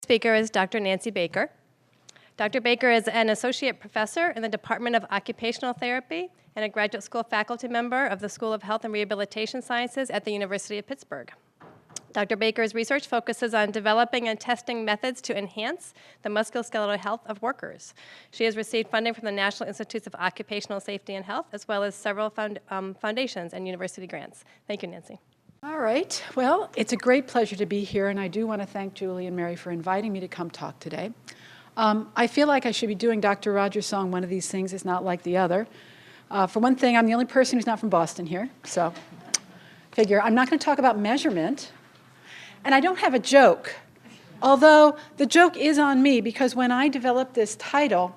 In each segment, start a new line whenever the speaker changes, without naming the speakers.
speaker is Dr. Nancy Baker. Dr. Baker is an associate professor in the Department of Occupational Therapy and a graduate school faculty member of the School of Health and Rehabilitation Sciences at the University of Pittsburgh. Dr. Baker's research focuses on developing and testing methods to enhance the musculoskeletal health of workers. She has received funding from the National Institutes of Occupational Safety and Health, as well as several foundations and university grants. Thank you, Nancy.
All right. Well, it's a great pleasure to be here, and I do want to thank Julie and Mary for inviting me to come talk today. I feel like I should be doing Dr. Rogers' song, One of These Things is Not Like the Other. For one thing, I'm the only person who's not from Boston here, so figure I'm not going to talk about measurement. And I don't have a joke, although the joke is on me, because when I developed this title,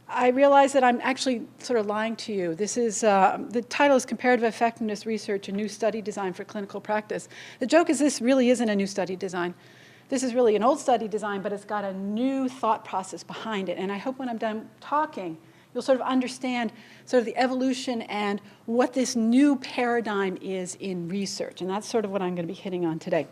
I realized that I'm actually sort of lying to you. This is, the title is Comparative Effectiveness Research, a New Study Design for Clinical Practice. The joke is this really isn't a new study design. This is really an old study design, but it's got a new thought process behind it. And I hope when I'm done talking, you'll sort of understand sort of the evolution and what this new paradigm is in research. And that's sort of what I'm going to be hitting on today.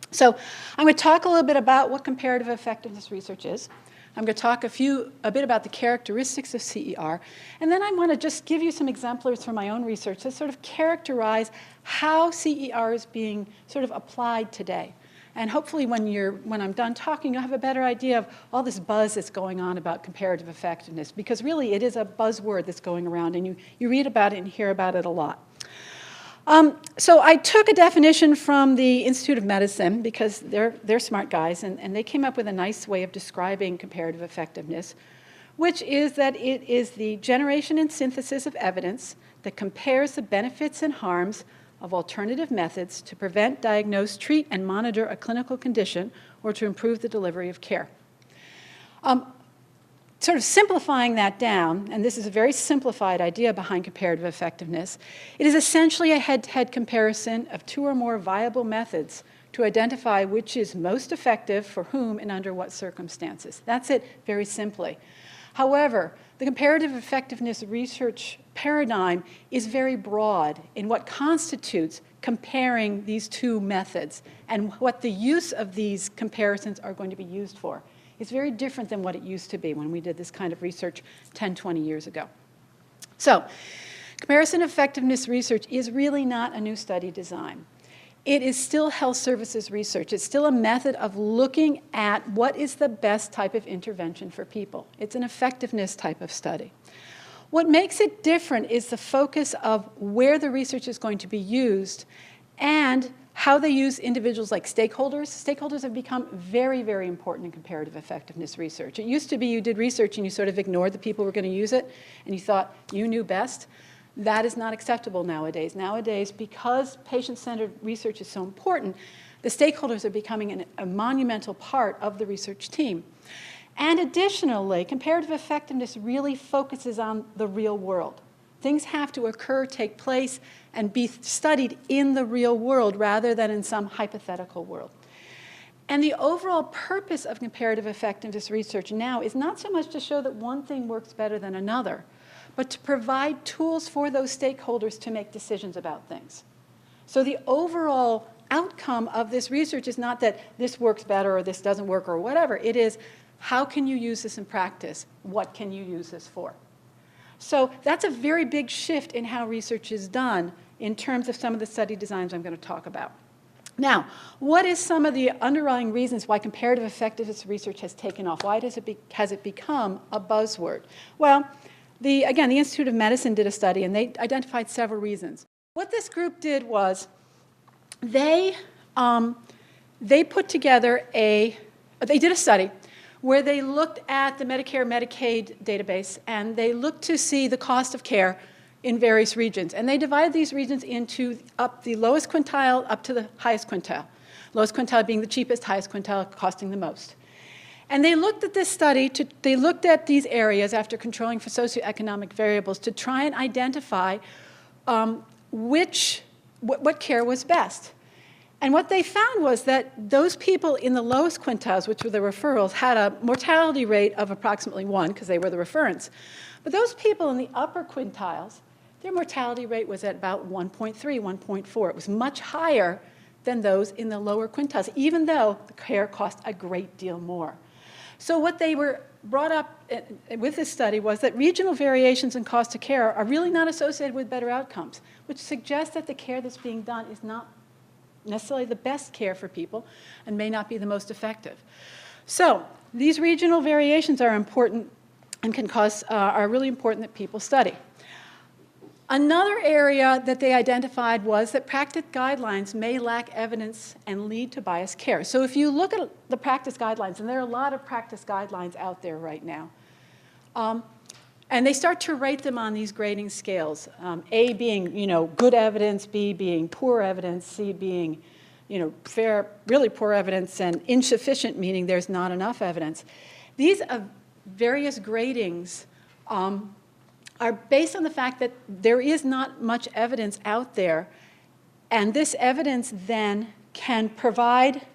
So I'm going to talk a little bit about what comparative effectiveness research is. I'm going to talk a bit about the characteristics of CER. And then I want to just give you some exemplars from my own research that sort of characterize how CER is being sort of applied today. And hopefully when I'm done talking, you'll have a better idea of all this buzz that's going on about comparative effectiveness, because really it is a buzzword that's going around, and you read about it and hear about it a lot. So I took a definition from the Institute of Medicine, because they're smart guys, and they came up with a nice way of describing comparative effectiveness, which is that it is the generation and synthesis of evidence that compares the benefits and harms of alternative methods to prevent, diagnose, treat, and monitor a clinical condition or to improve the delivery of care. Sort of simplifying that down, and this is a very simplified idea behind comparative effectiveness, it is essentially a head-to-head comparison of two or more viable methods to identify which is most effective for whom and under what circumstances. That's it very simply. However, the comparative effectiveness research paradigm is very broad in what constitutes comparing these two methods and what the use of these comparisons are going to be used for. It's very different than what it used to be when we did this kind of research 10, 20 years ago. So, comparison effectiveness research is really not a new study design. It is still health services research. It's still a method of looking at what is the best type of intervention for people. It's an effectiveness type of study. What makes it different is the focus of where the research is going to be used and how they use individuals like stakeholders. Stakeholders have become very, very important in comparative effectiveness research. It used to be you did research and you sort of ignored the people who were going to use it, and you thought you knew best. That is not acceptable nowadays. Nowadays, because patient-centered research is so important, the stakeholders are becoming a monumental part of the research team. And additionally, comparative effectiveness really focuses on the real world. Things have to occur, take place, and be studied in the real world rather than in some hypothetical world. And the overall purpose of comparative effectiveness research now is not so much to show that one thing works better than another, but to provide tools for those stakeholders to make decisions about things. So the overall outcome of this research is not that this works better or this doesn't work or whatever. It is, how can you use this in practice? What can you use this for? So that's a very big shift in how research is done in terms of some of the study designs I'm going to talk about. Now, what is some of the underlying reasons why comparative effectiveness research has taken off? Why has it become a buzzword? Well, again, the Institute of Medicine did a study, and they identified several reasons. What this group did was they put together they did a study where they looked at the Medicare Medicaid database, and they looked to see the cost of care in various regions. And they divided these regions into up the lowest quintile up to the highest quintile. Lowest quintile being the cheapest, highest quintile costing the most. And they looked at this study, they looked at these areas after controlling for socioeconomic variables to try and identify what care was best. And what they found was that those people in the lowest quintiles, which were the referrals, had a mortality rate of approximately 1, because they were the referrents. But those people in the upper quintiles, their mortality rate was at about 1.3, 1.4. It was much higher than those in the lower quintiles, even though the care cost a great deal more. So what they were brought up with this study was that regional variations in cost of care are really not associated with better outcomes, which suggests that the care that's being done is not necessarily the best care for people and may not be the most effective. So these regional variations are important and are really important that people study. Another area that they identified was that practice guidelines may lack evidence and lead to biased care. So if you look at the practice guidelines, and there are a lot of practice guidelines out there right now, and they start to rate them on these grading scales, A being, good evidence, B being poor evidence, C being, fair, really poor evidence, and insufficient, meaning there's not enough evidence. These various gradings are based on the fact that there is not much evidence out there, and this evidence then can provide,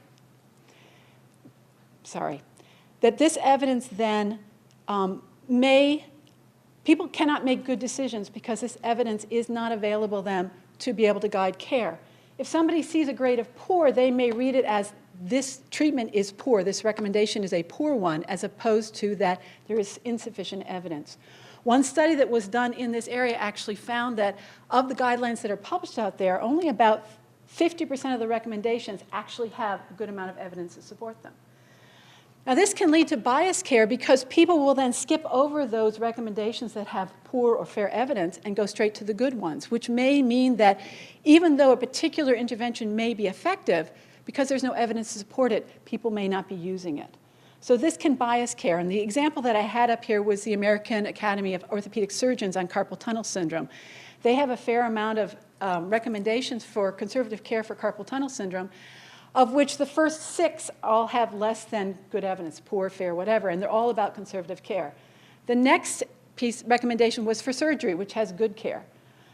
that this evidence then people cannot make good decisions because this evidence is not available to them to be able to guide care. If somebody sees a grade of poor, they may read it as this treatment is poor, this recommendation is a poor one, as opposed to that there is insufficient evidence. One study that was done in this area actually found that of the guidelines that are published out there, only about 50% of the recommendations actually have a good amount of evidence to support them. Now, this can lead to biased care because people will then skip over those recommendations that have poor or fair evidence and go straight to the good ones, which may mean that even though a particular intervention may be effective, because there's no evidence to support it, people may not be using it. So this can bias care. And the example that I had up here was the American Academy of Orthopedic Surgeons on carpal tunnel syndrome. They have a fair amount of recommendations for conservative care for carpal tunnel syndrome, of which the first 6 all have less than good evidence, poor, fair, whatever, and they're all about conservative care. The next recommendation was for surgery, which has good care.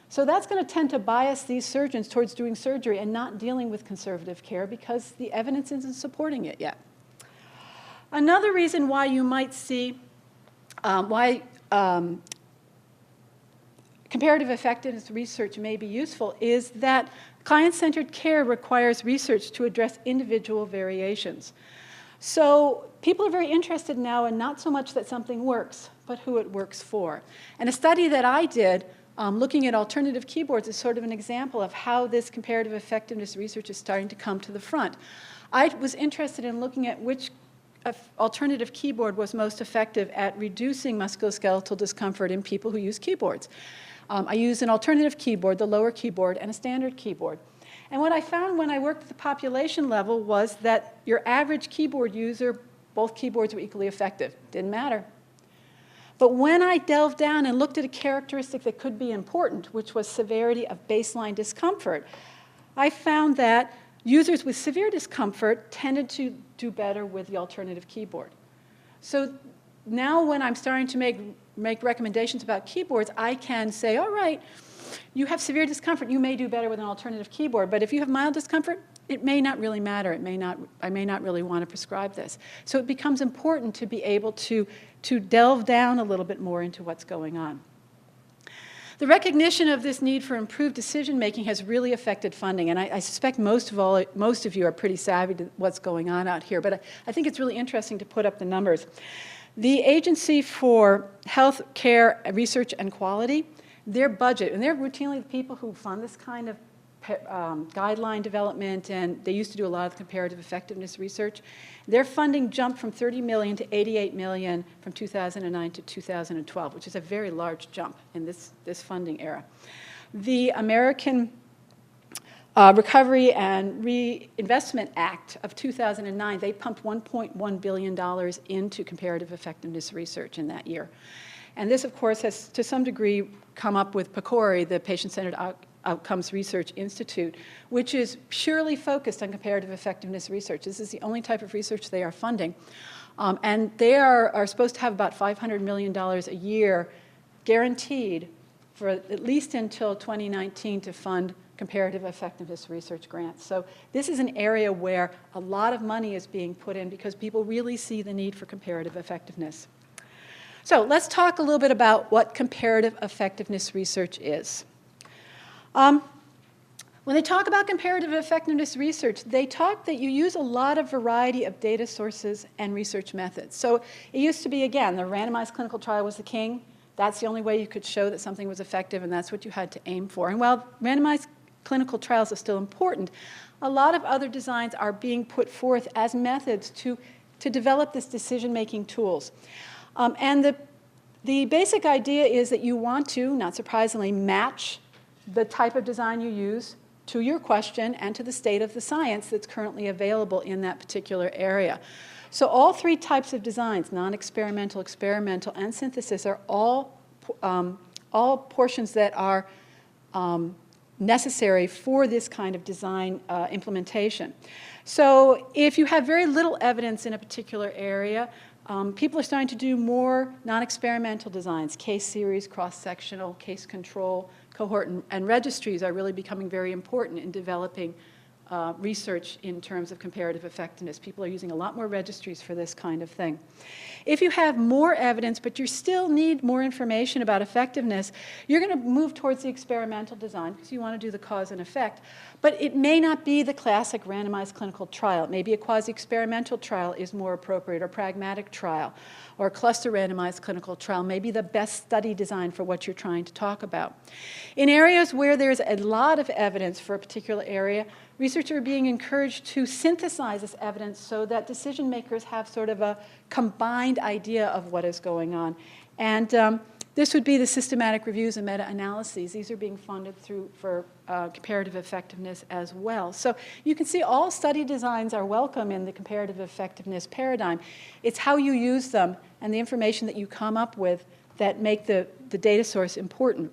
So that's going to tend to bias these surgeons towards doing surgery and not dealing with conservative care because the evidence isn't supporting it yet. Another reason why you might see comparative effectiveness research may be useful is that client-centered care requires research to address individual variations. So people are very interested now in not so much that something works, but who it works for. And a study that I did looking at alternative keyboards is sort of an example of how this comparative effectiveness research is starting to come to the front. I was interested in looking at which alternative keyboard was most effective at reducing musculoskeletal discomfort in people who use keyboards. I used an alternative keyboard, the lower keyboard, and a standard keyboard. And what I found when I worked at the population level was that your average keyboard user, both keyboards were equally effective. Didn't matter. But when I delved down and looked at a characteristic that could be important, which was severity of baseline discomfort, I found that users with severe discomfort tended to do better with the alternative keyboard. So now when I'm starting to make recommendations about keyboards, I can say, all right, you have severe discomfort, you may do better with an alternative keyboard, but if you have mild discomfort, it may not really matter. I may not really want to prescribe this. So it becomes important to be able to delve down a little bit more into what's going on. The recognition of this need for improved decision-making has really affected funding, and I suspect most of you are pretty savvy to what's going on out here, but I think it's really interesting to put up the numbers. The Agency for Health Care Research and Quality, their budget, and they're routinely the people who fund this kind of guideline development, and they used to do a lot of comparative effectiveness research. Their funding jumped from $30 million to $88 million from 2009 to 2012, which is a very large jump in this funding era. The American Recovery and Reinvestment Act of 2009, they pumped $1.1 billion into comparative effectiveness research in that year. And this, of course, has to some degree come up with PCORI, the Patient-Centered Outcomes Research Institute, which is purely focused on comparative effectiveness research. This is the only type of research they are funding. And they are supposed to have about $500 million a year guaranteed for at least until 2019 to fund comparative effectiveness research grants. So this is an area where a lot of money is being put in because people really see the need for comparative effectiveness. So let's talk a little bit about what comparative effectiveness research is. When they talk about comparative effectiveness research, they talk that you use a lot of variety of data sources and research methods. So it used to be, again, the randomized clinical trial was the king. That's the only way you could show that something was effective, and that's what you had to aim for. And while randomized clinical trials are still important, a lot of other designs are being put forth as methods to develop this decision-making tools. And the basic idea is that you want to, not surprisingly, match the type of design you use to your question and to the state of the science that's currently available in that particular area. So all three types of designs, non-experimental, experimental, and synthesis, are all portions that are necessary for this kind of design implementation. So if you have very little evidence in a particular area, people are starting to do more non-experimental designs. Case series, cross-sectional, case control, cohort, and registries are really becoming very important in developing research in terms of comparative effectiveness. People are using a lot more registries for this kind of thing. If you have more evidence, but you still need more information about effectiveness, you're going to move towards the experimental design because you want to do the cause and effect. But it may not be the classic randomized clinical trial. Maybe a quasi-experimental trial is more appropriate, or pragmatic trial, or a cluster randomized clinical trial may be the best study design for what you're trying to talk about. In areas where there's a lot of evidence for a particular area, researchers are being encouraged to synthesize this evidence so that decision makers have sort of a combined idea of what is going on. And this would be the systematic reviews and meta-analyses. These are being funded for comparative effectiveness as well. So you can see all study designs are welcome in the comparative effectiveness paradigm. It's how you use them and the information that you come up with that make the data source important.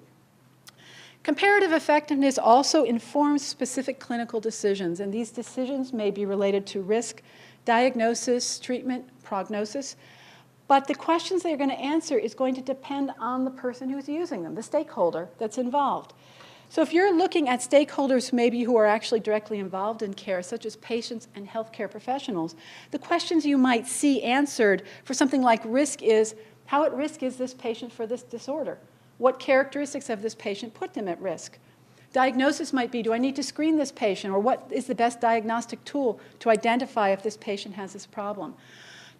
Comparative effectiveness also informs specific clinical decisions, and these decisions may be related to risk, diagnosis, treatment, prognosis. But the questions they're going to answer is going to depend on the person who's using them, the stakeholder that's involved. So if you're looking at stakeholders maybe who are actually directly involved in care, such as patients and healthcare professionals, the questions you might see answered for something like risk is, how at risk is this patient for this disorder? What characteristics of this patient put them at risk? Diagnosis might be, do I need to screen this patient? Or what is the best diagnostic tool to identify if this patient has this problem?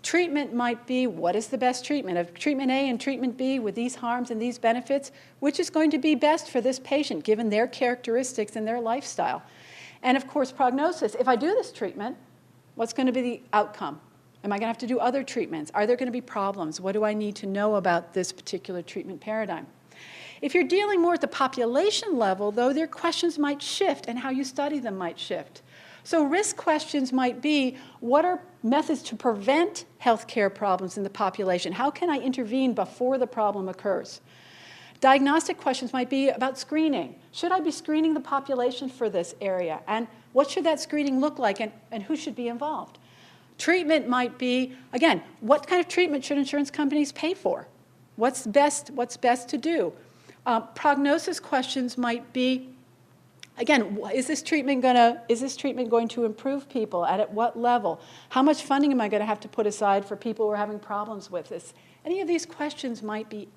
Treatment might be, what is the best treatment? Of treatment A and treatment B with these harms and these benefits, which is going to be best for this patient given their characteristics and their lifestyle? And of course, prognosis. If I do this treatment, what's going to be the outcome? Am I going to have to do other treatments? Are there going to be problems? What do I need to know about this particular treatment paradigm? If you're dealing more at the population level, though, their questions might shift and how you study them might shift. So risk questions might be, what are methods to prevent healthcare problems in the population? How can I intervene before the problem occurs? Diagnostic questions might be about screening. Should I be screening the population for this area? And what should that screening look like, and who should be involved? Treatment might be, again, what kind of treatment should insurance companies pay for? What's best to do? Prognosis questions might be, again, is this treatment going to improve people, and at what level? How much funding am I going to have to put aside for people who are having problems with this? Any of these questions might be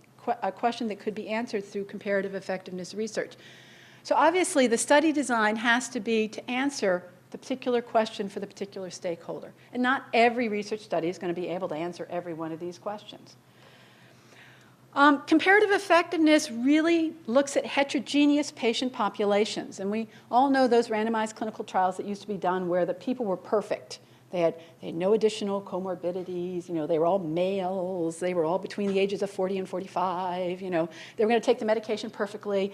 a question that could be answered through comparative effectiveness research. So obviously, the study design has to be to answer the particular question for the particular stakeholder. And not every research study is going to be able to answer every one of these questions. Comparative effectiveness really looks at heterogeneous patient populations. And we all know those randomized clinical trials that used to be done where the people were perfect. They had no additional comorbidities. They were all males. They were all between the ages of 40 and 45. They were going to take the medication perfectly.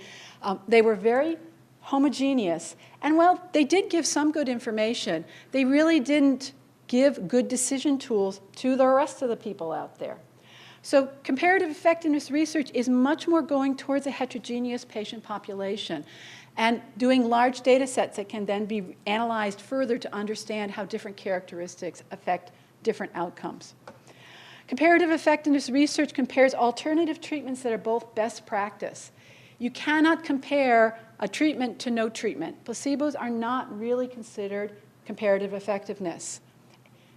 They were very homogeneous. And while they did give some good information, they really didn't give good decision tools to the rest of the people out there. So comparative effectiveness research is much more going towards a heterogeneous patient population and doing large data sets that can then be analyzed further to understand how different characteristics affect different outcomes. Comparative effectiveness research compares alternative treatments that are both best practice. You cannot compare a treatment to no treatment. Placebos are not really considered comparative effectiveness.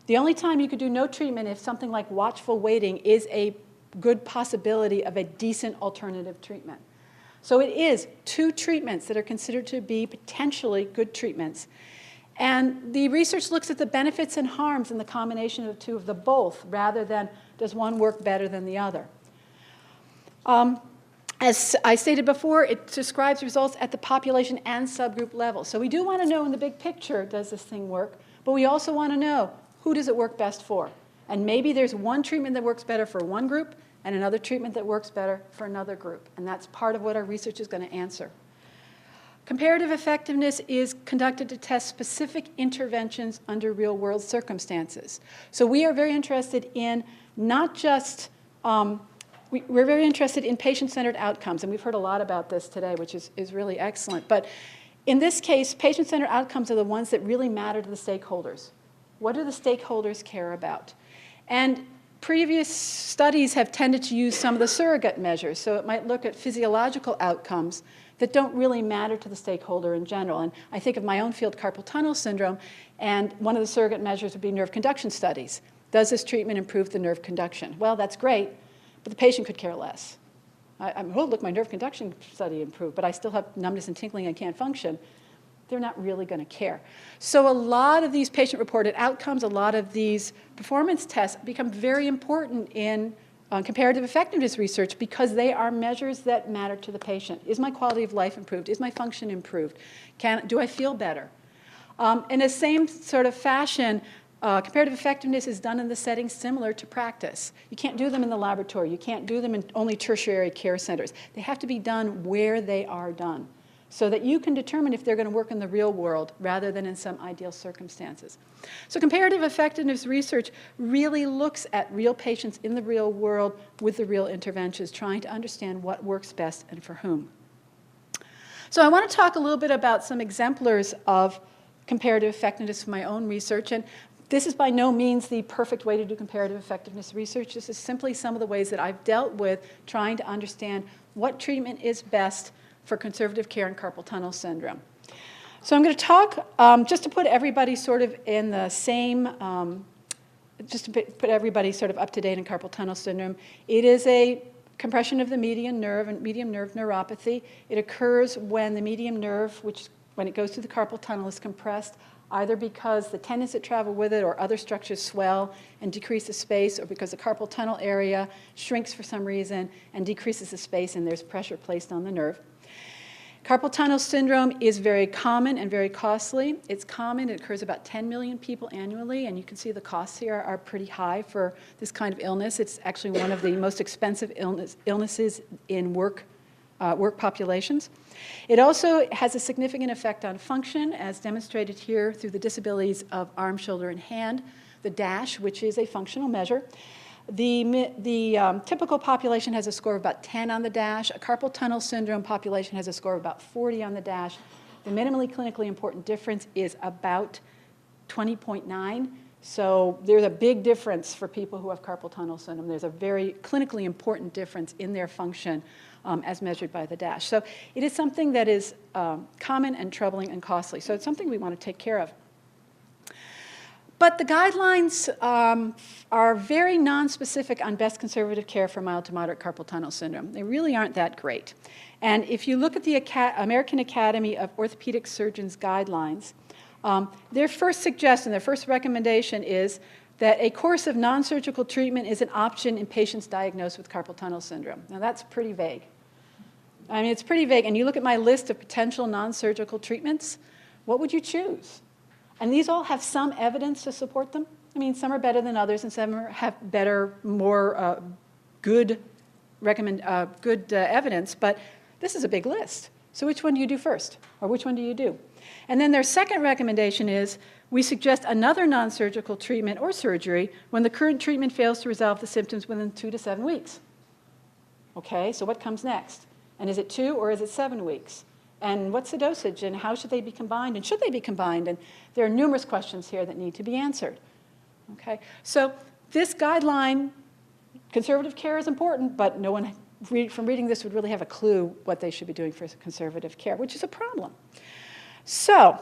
The only time you could do no treatment if something like watchful waiting is a good possibility of a decent alternative treatment. So it is 2 treatments that are considered to be potentially good treatments. And the research looks at the benefits and harms in the combination of 2 of the both, rather than does one work better than the other. As I stated before, it describes results at the population and subgroup level. So we do want to know in the big picture, does this thing work? But we also want to know, who does it work best for? And maybe there's one treatment that works better for one group and another treatment that works better for another group. And that's part of what our research is going to answer. Comparative effectiveness is conducted to test specific interventions under real-world circumstances. So we are very interested in not just we're very interested in patient-centered outcomes, and we've heard a lot about this today, which is really excellent. But in this case, patient-centered outcomes are the ones that really matter to the stakeholders. What do the stakeholders care about? And previous studies have tended to use some of the surrogate measures, so it might look at physiological outcomes that don't really matter to the stakeholder in general. And I think of my own field, carpal tunnel syndrome, and one of the surrogate measures would be nerve conduction studies. Does this treatment improve the nerve conduction? Well, that's great. But the patient could care less. Oh, look, my nerve conduction study improved, but I still have numbness and tingling and can't function. They're not really going to care. So a lot of these patient-reported outcomes, a lot of these performance tests become very important in comparative effectiveness research because they are measures that matter to the patient. Is my quality of life improved? Is my function improved? Do I feel better? In the same sort of fashion, comparative effectiveness is done in the setting similar to practice. You can't do them in the laboratory. You can't do them in only tertiary care centers. They have to be done where they are done so that you can determine if they're going to work in the real world rather than in some ideal circumstances. So comparative effectiveness research really looks at real patients in the real world with the real interventions, trying to understand what works best and for whom. So I want to talk a little bit about some exemplars of comparative effectiveness from my own research. And this is by no means the perfect way to do comparative effectiveness research. This is simply some of the ways that I've dealt with trying to understand what treatment is best for conservative care in carpal tunnel syndrome. So I'm going to talk, just to put everybody sort of in the same, just to put everybody sort of up to date in carpal tunnel syndrome. It is a compression of the median nerve and medium nerve neuropathy. It occurs when the medium nerve, when it goes through the carpal tunnel, is compressed, either because the tendons that travel with it or other structures swell and decrease the space, or because the carpal tunnel area shrinks for some reason and decreases the space and there's pressure placed on the nerve. Carpal tunnel syndrome is very common and very costly. It's common. It occurs about 10 million people annually, and you can see the costs here are pretty high for this kind of illness. It's actually one of the most expensive illnesses in work populations. It also has a significant effect on function, as demonstrated here through the disabilities of arm, shoulder, and hand, the DASH, which is a functional measure. The typical population has a score of about 10 on the DASH. A carpal tunnel syndrome population has a score of about 40 on the DASH. The minimally clinically important difference is about 20.9. So there's a big difference for people who have carpal tunnel syndrome. There's a very clinically important difference in their function as measured by the DASH. So it is something that is common and troubling and costly. So it's something we want to take care of. But the guidelines are very nonspecific on best conservative care for mild to moderate carpal tunnel syndrome. They really aren't that great. And if you look at the American Academy of Orthopedic Surgeons guidelines, their first suggestion, their first recommendation is that a course of non-surgical treatment is an option in patients diagnosed with carpal tunnel syndrome. Now that's pretty vague. I mean, it's pretty vague. And you look at my list of potential non-surgical treatments, what would you choose? And these all have some evidence to support them. I mean, some are better than others, and some have better, more good evidence. But this is a big list. So which one do you do first? Or which one do you do? And then their second recommendation is we suggest another non-surgical treatment or surgery when the current treatment fails to resolve the symptoms within 2 to 7 weeks. Okay, so what comes next? And is it 2 or is it 7 weeks? And what's the dosage, and how should they be combined, and should they be combined? And there are numerous questions here that need to be answered. Okay, so this guideline, conservative care is important, but no one from reading this would really have a clue what they should be doing for conservative care, which is a problem. So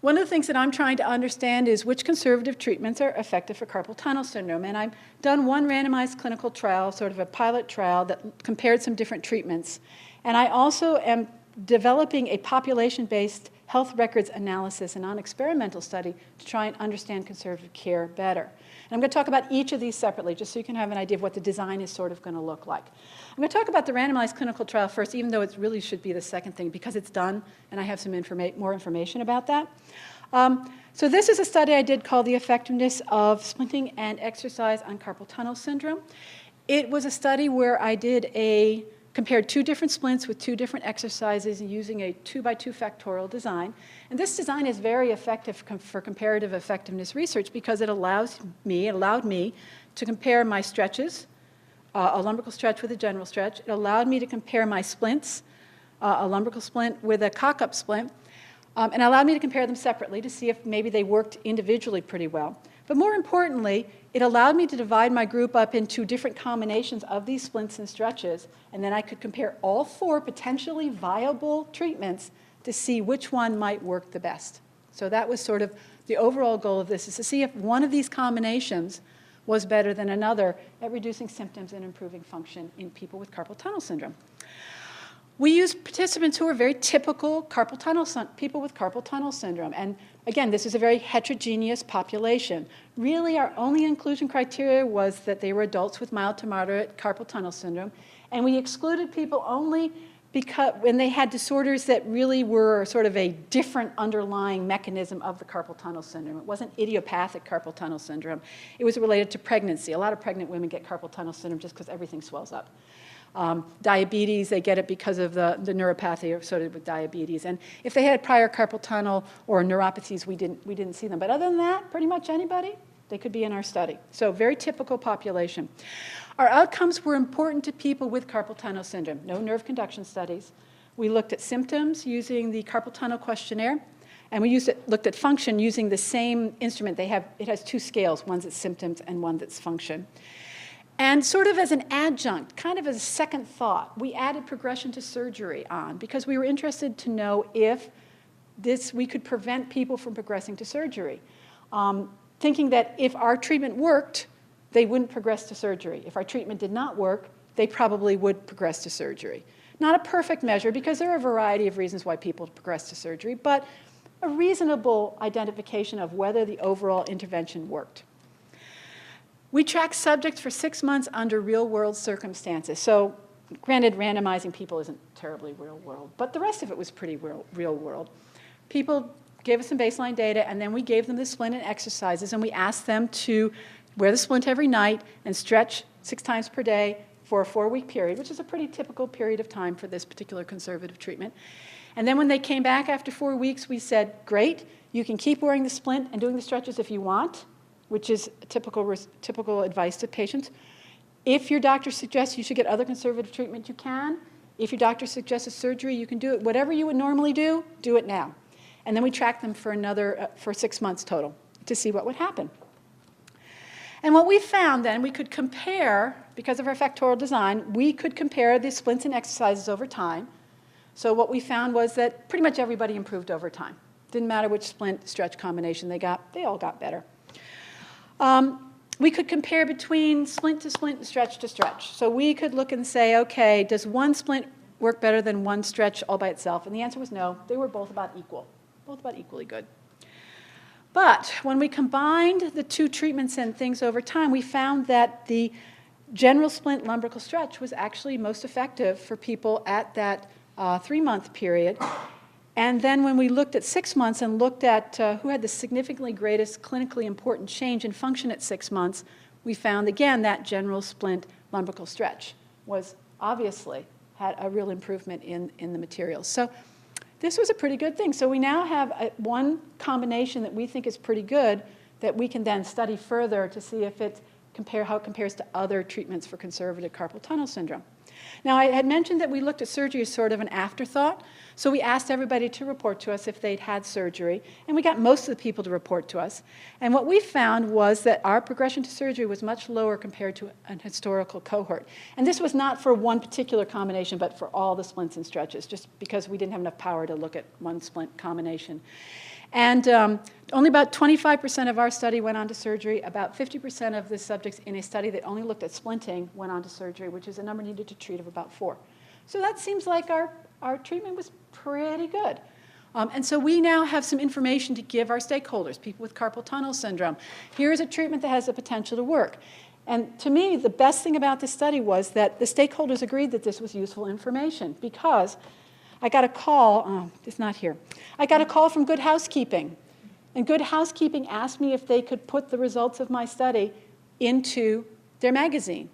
One of the things that I'm trying to understand is which conservative treatments are effective for carpal tunnel syndrome. And I've done one randomized clinical trial, sort of a pilot trial, that compared some different treatments. And I also am developing a population-based health records analysis and non-experimental study to try and understand conservative care better. And I'm going to talk about each of these separately, just so you can have an idea of what the design is sort of going to look like. I'm going to talk about the randomized clinical trial first, even though it really should be the second thing, because it's done, and I have some more information about that. So this is a study I did called The Effectiveness of Splinting and Exercise on Carpal Tunnel Syndrome. It was a study where I compared two different splints with two different exercises using a 2x2 factorial design. And this design is very effective for comparative effectiveness research because it allowed me to compare my stretches, a lumbrical stretch with a general stretch. It allowed me to compare my splints, a lumbrical splint with a cock-up splint, and allowed me to compare them separately to see if maybe they worked individually pretty well. But more importantly, it allowed me to divide my group up into different combinations of these splints and stretches, and then I could compare all four potentially viable treatments to see which one might work the best. So that was sort of the overall goal of this, is to see if one of these combinations was better than another at reducing symptoms and improving function in people with carpal tunnel syndrome. We used participants who are very typical people with carpal tunnel syndrome. And again, this is a very heterogeneous population. Really, our only inclusion criteria was that they were adults with mild to moderate carpal tunnel syndrome. And we excluded people only because when they had disorders that really were sort of a different underlying mechanism of the carpal tunnel syndrome. It wasn't idiopathic carpal tunnel syndrome. It was related to pregnancy. A lot of pregnant women get carpal tunnel syndrome just because everything swells up. Diabetes, they get it because of the neuropathy associated with diabetes. And if they had prior carpal tunnel or neuropathies, we didn't see them. But other than that, pretty much anybody, they could be in our study. So very typical population. Our outcomes were important to people with carpal tunnel syndrome. No nerve conduction studies. We looked at symptoms using the carpal tunnel questionnaire. And we looked at function using the same instrument. It has two scales, one that's symptoms and one that's function. And sort of as an adjunct, kind of as a second thought, we added progression to surgery on because we were interested to know if we could prevent people from progressing to surgery. Thinking that if our treatment worked, they wouldn't progress to surgery. If our treatment did not work, they probably would progress to surgery. Not a perfect measure because there are a variety of reasons why people progress to surgery, but a reasonable identification of whether the overall intervention worked. We tracked subjects for 6 months under real-world circumstances. So granted, randomizing people isn't terribly real-world, but the rest of it was pretty real-world. People gave us some baseline data, and then we gave them the splint and exercises, and we asked them to wear the splint every night and stretch 6 times per day for a 4-week period, which is a pretty typical period of time for this particular conservative treatment. And then when they came back after 4 weeks, we said, great, you can keep wearing the splint and doing the stretches if you want, which is typical advice to patients. If your doctor suggests you should get other conservative treatment, you can. If your doctor suggests a surgery, you can do it. Whatever you would normally do it now. And then we tracked them for 6 months total to see what would happen. And what we found then, we could compare, because of our factorial design, we could compare the splints and exercises over time. So what we found was that pretty much everybody improved over time. Didn't matter which splint stretch combination they got, they all got better. We could compare between splint to splint and stretch to stretch. So we could look and say, okay, does one splint work better than one stretch all by itself? And the answer was no. They were both about equal, both about equally good. But when we combined the two treatments and things over time, we found that the general splint lumbrical stretch was actually most effective for people at that 3-month period. And then when we looked at 6 months and looked at who had the significantly greatest clinically important change in function at 6 months, we found, again, that general splint lumbrical stretch was obviously had a real improvement in the materials. So this was a pretty good thing. So we now have one combination that we think is pretty good that we can then study further to see if how it compares to other treatments for conservative carpal tunnel syndrome. Now, I had mentioned that we looked at surgery as sort of an afterthought. So we asked everybody to report to us if they'd had surgery, and we got most of the people to report to us. And what we found was that our progression to surgery was much lower compared to an historical cohort. And this was not for one particular combination, but for all the splints and stretches, just because we didn't have enough power to look at one splint combination. And only about 25% of our study went on to surgery. About 50% of the subjects in a study that only looked at splinting went on to surgery, which is a number needed to treat of about 4. So that seems like our treatment was pretty good. And so we now have some information to give our stakeholders, people with carpal tunnel syndrome. Here's a treatment that has the potential to work. And to me, the best thing about this study was that the stakeholders agreed that this was useful information, because I got a call, it's not here. I got a call from Good Housekeeping. And Good Housekeeping asked me if they could put the results of my study into their magazine.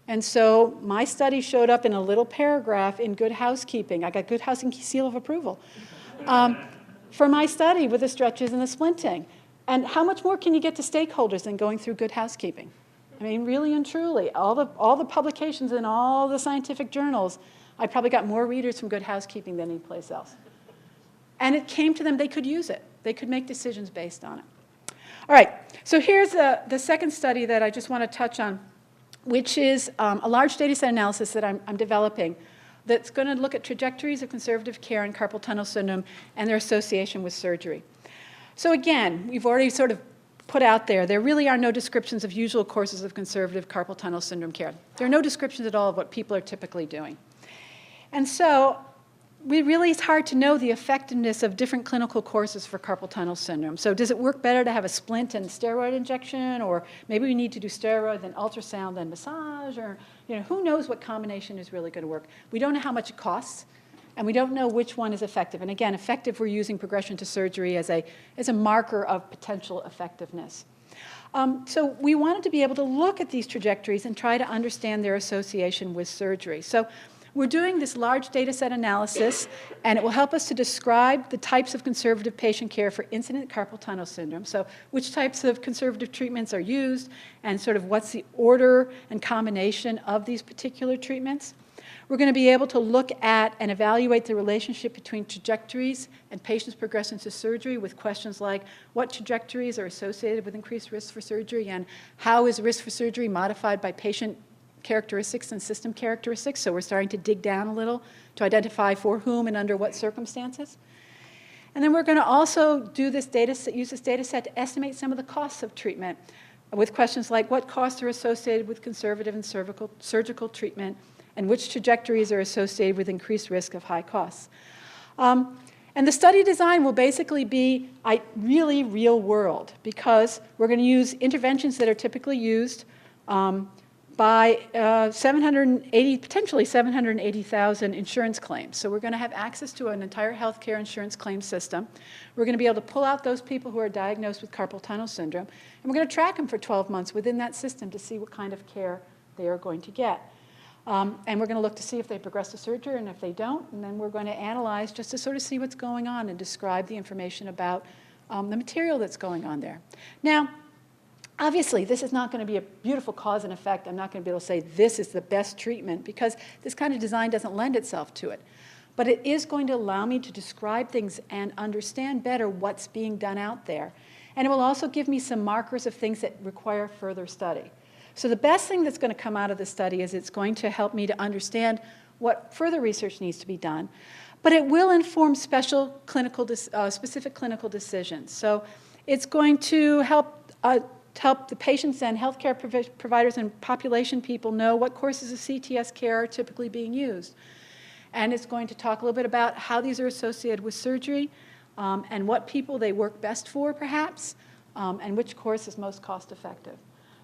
And so my study showed up in a little paragraph in Good Housekeeping. I got Good Housekeeping seal of approval for my study with the stretches and the splinting. And how much more can you get to stakeholders than going through Good Housekeeping? I mean, really and truly, all the publications in all the scientific journals, I probably got more readers from Good Housekeeping than any place else. And it came to them, they could use it. They could make decisions based on it. All right, so here's the second study that I just want to touch on, which is a large data set analysis that I'm developing that's going to look at trajectories of conservative care in carpal tunnel syndrome and their association with surgery. So again, we've already sort of put out there really are no descriptions of usual courses of conservative carpal tunnel syndrome care. There are no descriptions at all of what people are typically doing. And so it's hard to know the effectiveness of different clinical courses for carpal tunnel syndrome. So does it work better to have a splint and steroid injection, or maybe we need to do steroid, then ultrasound, then massage, or who knows what combination is really going to work. We don't know how much it costs, and we don't know which one is effective. And again, effective, we're using progression to surgery as a marker of potential effectiveness. So we wanted to be able to look at these trajectories and try to understand their association with surgery. So we're doing this large data set analysis, and it will help us to describe the types of conservative patient care for incident carpal tunnel syndrome. So which types of conservative treatments are used, and sort of what's the order and combination of these particular treatments. We're going to be able to look at and evaluate the relationship between trajectories and patients' progression to surgery with questions like what trajectories are associated with increased risk for surgery, and how is risk for surgery modified by patient characteristics and system characteristics. So we're starting to dig down a little to identify for whom and under what circumstances. And then we're going to also use this data set to estimate some of the costs of treatment with questions like what costs are associated with conservative and surgical treatment, and which trajectories are associated with increased risk of high costs. And the study design will basically be really real world, because we're going to use interventions that are typically used by potentially 780,000 insurance claims. So we're going to have access to an entire healthcare insurance claim system. We're going to be able to pull out those people who are diagnosed with carpal tunnel syndrome, and we're going to track them for 12 months within that system to see what kind of care they are going to get. And we're going to look to see if they progress to surgery, and if they don't, and then we're going to analyze just to sort of see what's going on and describe the information about the material that's going on there. Now, obviously, this is not going to be a beautiful cause and effect. I'm not going to be able to say this is the best treatment, because this kind of design doesn't lend itself to it. But it is going to allow me to describe things and understand better what's being done out there. And it will also give me some markers of things that require further study. So the best thing that's going to come out of this study is it's going to help me to understand what further research needs to be done. But it will inform specific clinical decisions. So it's going to help the patients and healthcare providers and population people know what courses of CTS care are typically being used. And it's going to talk a little bit about how these are associated with surgery, and what people they work best for, perhaps, and which course is most cost effective.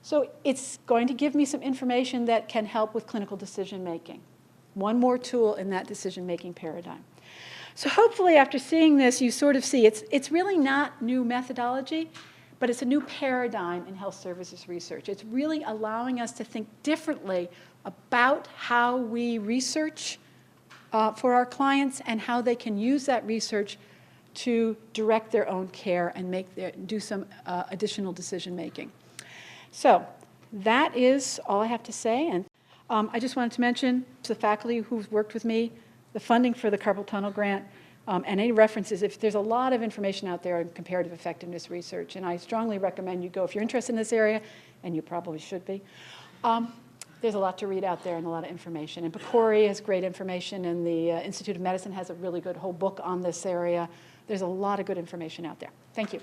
So it's going to give me some information that can help with clinical decision making. One more tool in that decision making paradigm. So hopefully after seeing this, you sort of see it's really not new methodology, but it's a new paradigm in health services research. It's really allowing us to think differently about how we research for our clients, and how they can use that research to direct their own care and do some additional decision making. So that is all I have to say. And I just wanted to mention to the faculty who've worked with me, the funding for the carpal tunnel grant, and any references. If there's a lot of information out there on comparative effectiveness research, and I strongly recommend you go if you're interested in this area, and you probably should be. There's a lot to read out there and a lot of information. And PCORI has great information, and the Institute of Medicine has a really good whole book on this area. There's a lot of good information out there. Thank you.